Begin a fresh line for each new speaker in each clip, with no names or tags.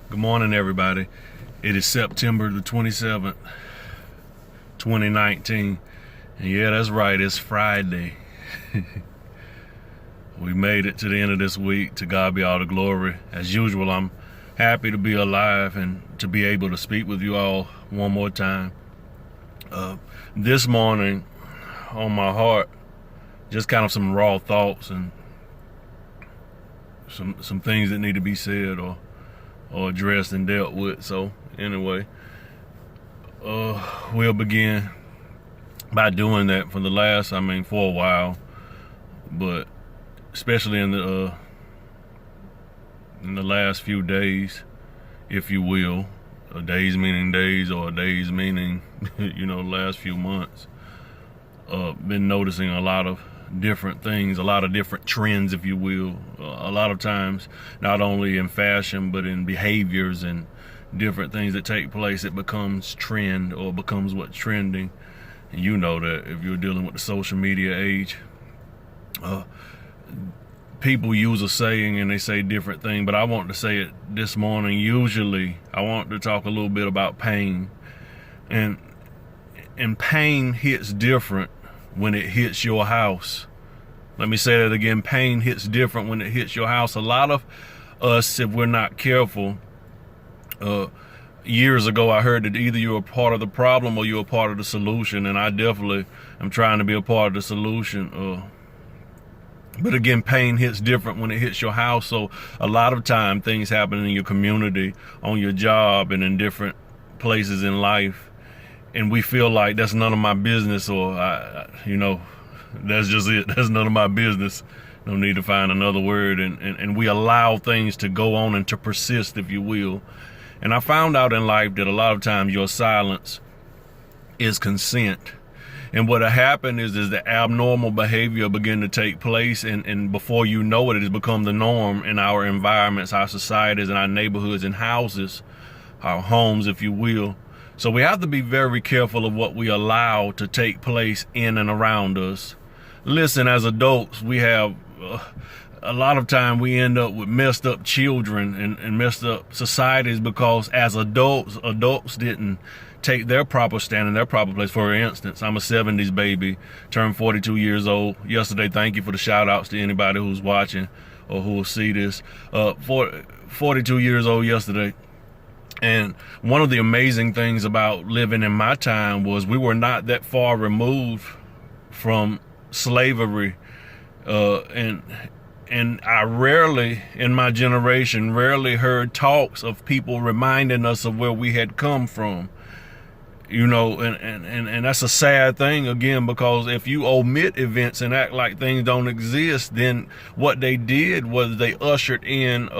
Good morning, everybody. It is September the 27th, 2019. And yeah, that's right, it's Friday. We made it to the end of this week. To God be all the glory. As usual, I'm happy to be alive and to be able to speak with you all one more time. This morning, on my heart, just kind of some raw thoughts and some things that need to be said or addressed and dealt with. So anyway, we'll begin by doing that for a while, but especially in the last few days, if you will, days meaning days or days meaning last few months. Been noticing a lot of different things, a lot of different trends, if you will. A lot of times, not only in fashion, but in behaviors and different things that take place, it becomes trend or becomes what's trending. And you know that if you're dealing with the social media age, people use a saying and they say different things, but I want to say it this morning. Usually, I want to talk a little bit about pain. And pain hits different when it hits your house. Let me say that again. Pain hits different when it hits your house. A lot of us, if we're not careful, years ago I heard that either you're a part of the problem or you're a part of the solution, and I definitely am trying to be a part of the solution. But again, pain hits different when it hits your house. So a lot of time things happen in your community, on your job, and in different places in life, and we feel like that's none of my business, or that's just it. That's none of my business. No need to find another word. And we allow things to go on and to persist, if you will. And I found out in life that a lot of times your silence is consent. And what happened is the abnormal behavior begin to take place, and before you know it, it has become the norm in our environments, our societies, and our neighborhoods and houses, our homes, if you will. So we have to be very careful of what we allow to take place in and around us. Listen, as adults, we have a lot of time we end up with messed up children and messed up societies because as adults didn't take their proper stand in their proper place. For instance, I'm a 70s baby, turned 42 years old yesterday. Thank you for the shout outs to anybody who's watching or who will see this. 42 years old yesterday. And one of the amazing things about living in my time was we were not that far removed from slavery. And I rarely, in my generation, heard talks of people reminding us of where we had come from. And that's a sad thing, again, because if you omit events and act like things don't exist, then what they did was they ushered in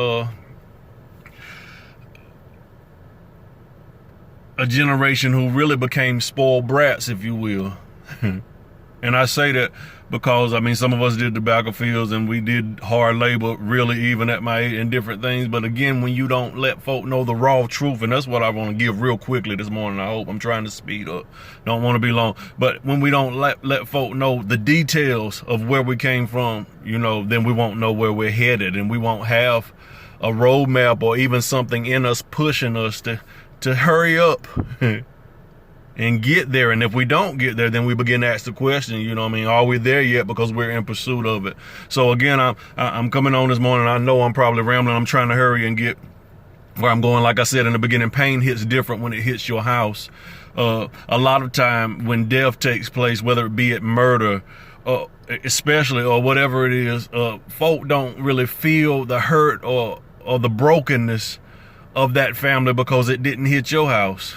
a generation who really became spoiled brats, if you will. And I say that because, some of us did tobacco fields and we did hard labor, really, even at my age, and different things. But again, when you don't let folk know the raw truth, and that's what I want to give real quickly this morning, I hope. I'm trying to speed up. Don't want to be long. But when we don't let folk know the details of where we came from, then we won't know where we're headed, and we won't have a roadmap or even something in us pushing us to hurry up and get there. And if we don't get there, then we begin to ask the question, are we there yet? Because we're in pursuit of it. So again, I'm coming on this morning. I know I'm probably rambling. I'm trying to hurry and get where I'm going. Like I said in the beginning, pain hits different when it hits your house. A lot of time when death takes place, whether it be at murder, especially, or whatever it is, folk don't really feel the hurt or the brokenness of that family because it didn't hit your house.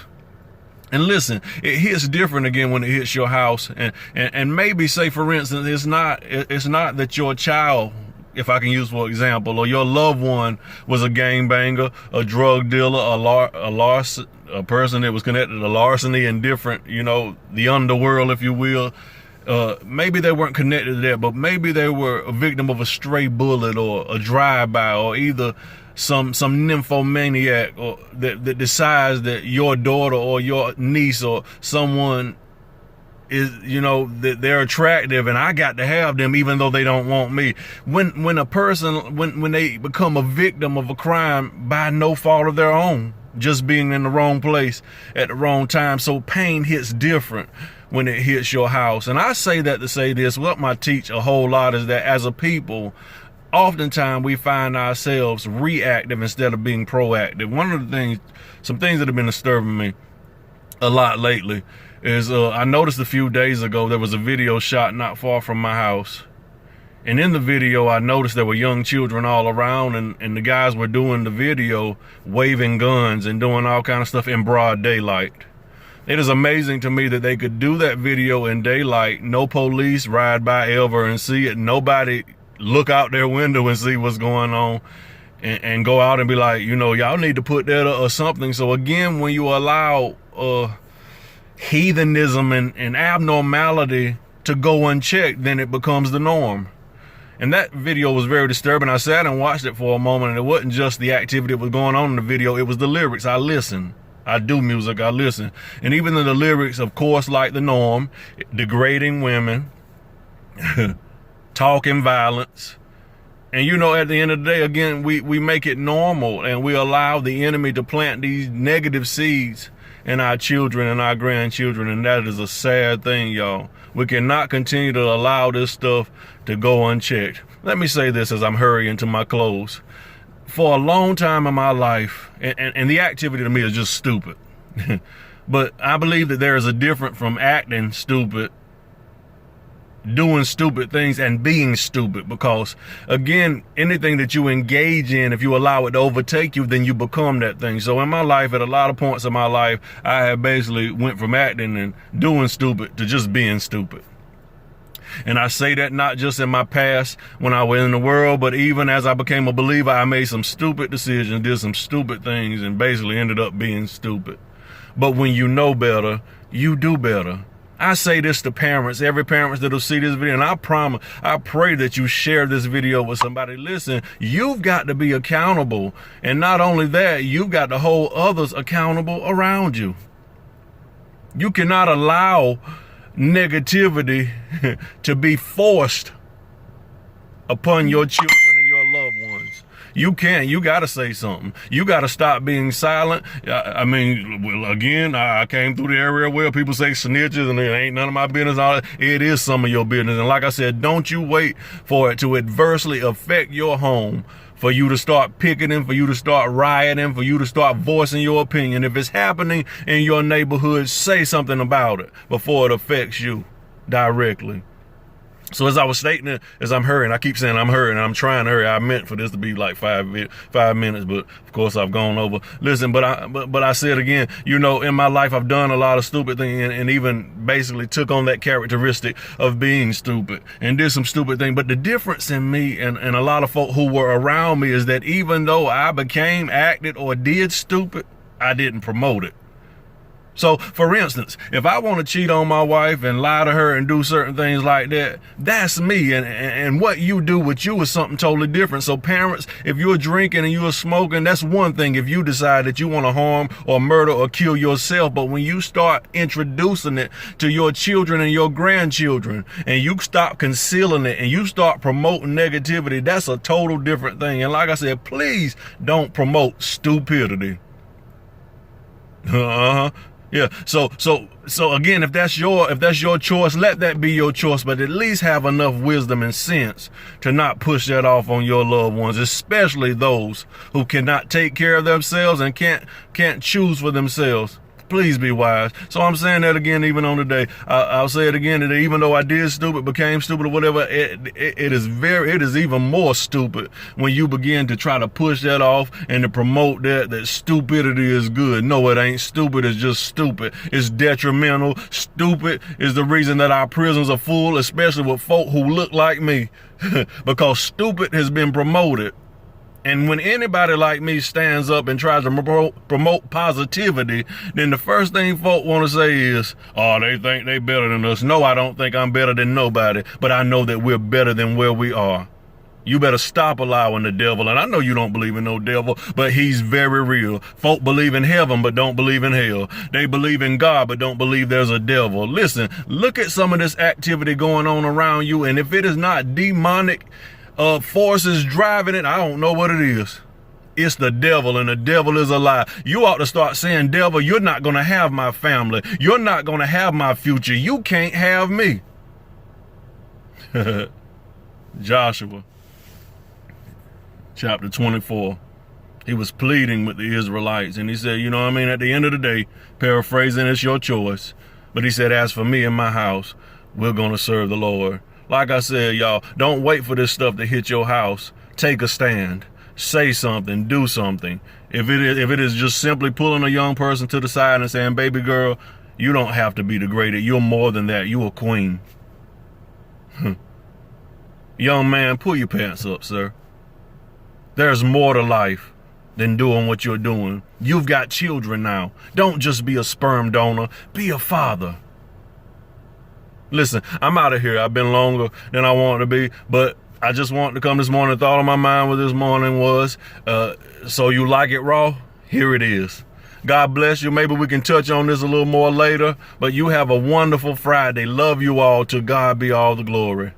And listen, it hits different again when it hits your house. And maybe, say for instance, it's not that your child, if I can use for example, or your loved one was a gangbanger, a drug dealer, a person that was connected to larceny and different, the underworld, if you will. Maybe they weren't connected to that, but maybe they were a victim of a stray bullet or a drive-by, or either some nymphomaniac or that decides that your daughter or your niece or someone is, you know, that they're attractive and I got to have them even though they don't want me. When a person, when they become a victim of a crime by no fault of their own, just being in the wrong place at the wrong time. So pain hits different when it hits your house. And I say that to say this, what I teach a whole lot is that as a people, oftentimes we find ourselves reactive instead of being proactive. One of the things, some things that have been disturbing me a lot lately is I noticed a few days ago there was a video shot not far from my house. And in the video, I noticed there were young children all around, and the guys were doing the video, waving guns and doing all kind of stuff in broad daylight. It is amazing to me that they could do that video in daylight, no police ride by ever and see it, nobody look out their window and see what's going on, and go out and be like, you know, y'all need to put that or something. So again, when you allow heathenism and abnormality to go unchecked, then it becomes the norm. And that video was very disturbing. I sat and watched it for a moment, and it wasn't just the activity that was going on in the video, it was the lyrics. I listen. I do music, I listen. And even in the lyrics, of course, like the norm, degrading women, talking violence. And you know, at the end of the day, again, we make it normal, and we allow the enemy to plant these negative seeds in our children and our grandchildren, and that is a sad thing, y'all. We cannot continue to allow this stuff to go unchecked. Let me say this as I'm hurrying to my close. For a long time in my life, and the activity to me is just stupid, but I believe that there is a difference from acting stupid, doing stupid things, and being stupid. Because again, anything that you engage in, if you allow it to overtake you, then you become that thing. So in my life, at a lot of points in my life, I have basically went from acting and doing stupid to just being stupid. And I say that not just in my past when I was in the world, but even as I became a believer, I made some stupid decisions, did some stupid things, and basically ended up being stupid. But when you know better, you do better. I say this to parents, every parent that'll see this video, and I pray that you share this video with somebody. Listen, you've got to be accountable. And not only that, you've got to hold others accountable around you. You cannot allow negativity to be forced upon your children and your loved ones. You can't. You got to say something. You got to stop being silent. I mean, well, again, I came through the area where people say snitches and it ain't none of my business. It is some of your business. And like I said, don't you wait for it to adversely affect your home for you to start picketing, for you to start rioting, for you to start voicing your opinion. If it's happening in your neighborhood, say something about it before it affects you directly. So as I was stating it, as I'm hurrying, I keep saying I'm hurrying, and I'm trying to hurry. I meant for this to be like 5 minutes, but of course I've gone over. Listen, but I said again, you know, in my life I've done a lot of stupid things, and even basically took on that characteristic of being stupid and did some stupid things. But the difference in me and a lot of folk who were around me is that even though I became, acted, or did stupid, I didn't promote it. So, for instance, if I want to cheat on my wife and lie to her and do certain things like that, that's me. And what you do with you is something totally different. So, parents, if you're drinking and you're smoking, that's one thing. If you decide that you want to harm or murder or kill yourself, but when you start introducing it to your children and your grandchildren, and you stop concealing it and you start promoting negativity, that's a total different thing. And like I said, please don't promote stupidity. Yeah. So again, if that's your choice, let that be your choice, but at least have enough wisdom and sense to not push that off on your loved ones, especially those who cannot take care of themselves and can't choose for themselves. Please be wise. So I'm saying that again, even on today. I'll say it again today. Even though I did stupid, became stupid, or whatever, it is even more stupid when you begin to try to push that off and to promote that stupidity is good. No, it ain't. Stupid is just stupid. It's detrimental. Stupid is the reason that our prisons are full, especially with folk who look like me, because stupid has been promoted. And when anybody like me stands up and tries to promote positivity, then the first thing folk want to say is, oh, they think they better than us. No, I don't think I'm better than nobody, but I know that we're better than where we are. You better stop allowing the devil. And I know you don't believe in no devil, but he's very real. Folk believe in heaven, but don't believe in hell. They believe in God, but don't believe there's a devil. Listen, look at some of this activity going on around you. And if it is not demonic forces driving it, I don't know what it is. It's the devil, and the devil is a lie. You ought to start saying, devil, you're not going to have my family. You're not going to have my future. You can't have me. Joshua chapter 24. He was pleading with the Israelites, and he said, you know what I mean? At the end of the day, paraphrasing, it's your choice. But he said, as for me and my house, we're going to serve the Lord. Like I said, y'all, don't wait for this stuff to hit your house. Take a stand. Say something, do something. If it is just simply pulling a young person to the side and saying, baby girl, you don't have to be degraded. You're more than that. You're a queen. Young man, pull your pants up, sir. There's more to life than doing what you're doing. You've got children now. Don't just be a sperm donor. Be a father. Listen, I'm out of here. I've been longer than I wanted to be, but I just wanted to come this morning. The thought on my mind with this morning was, so you like it raw? Here it is. God bless you. Maybe we can touch on this a little more later, but you have a wonderful Friday. Love you all. To God be all the glory.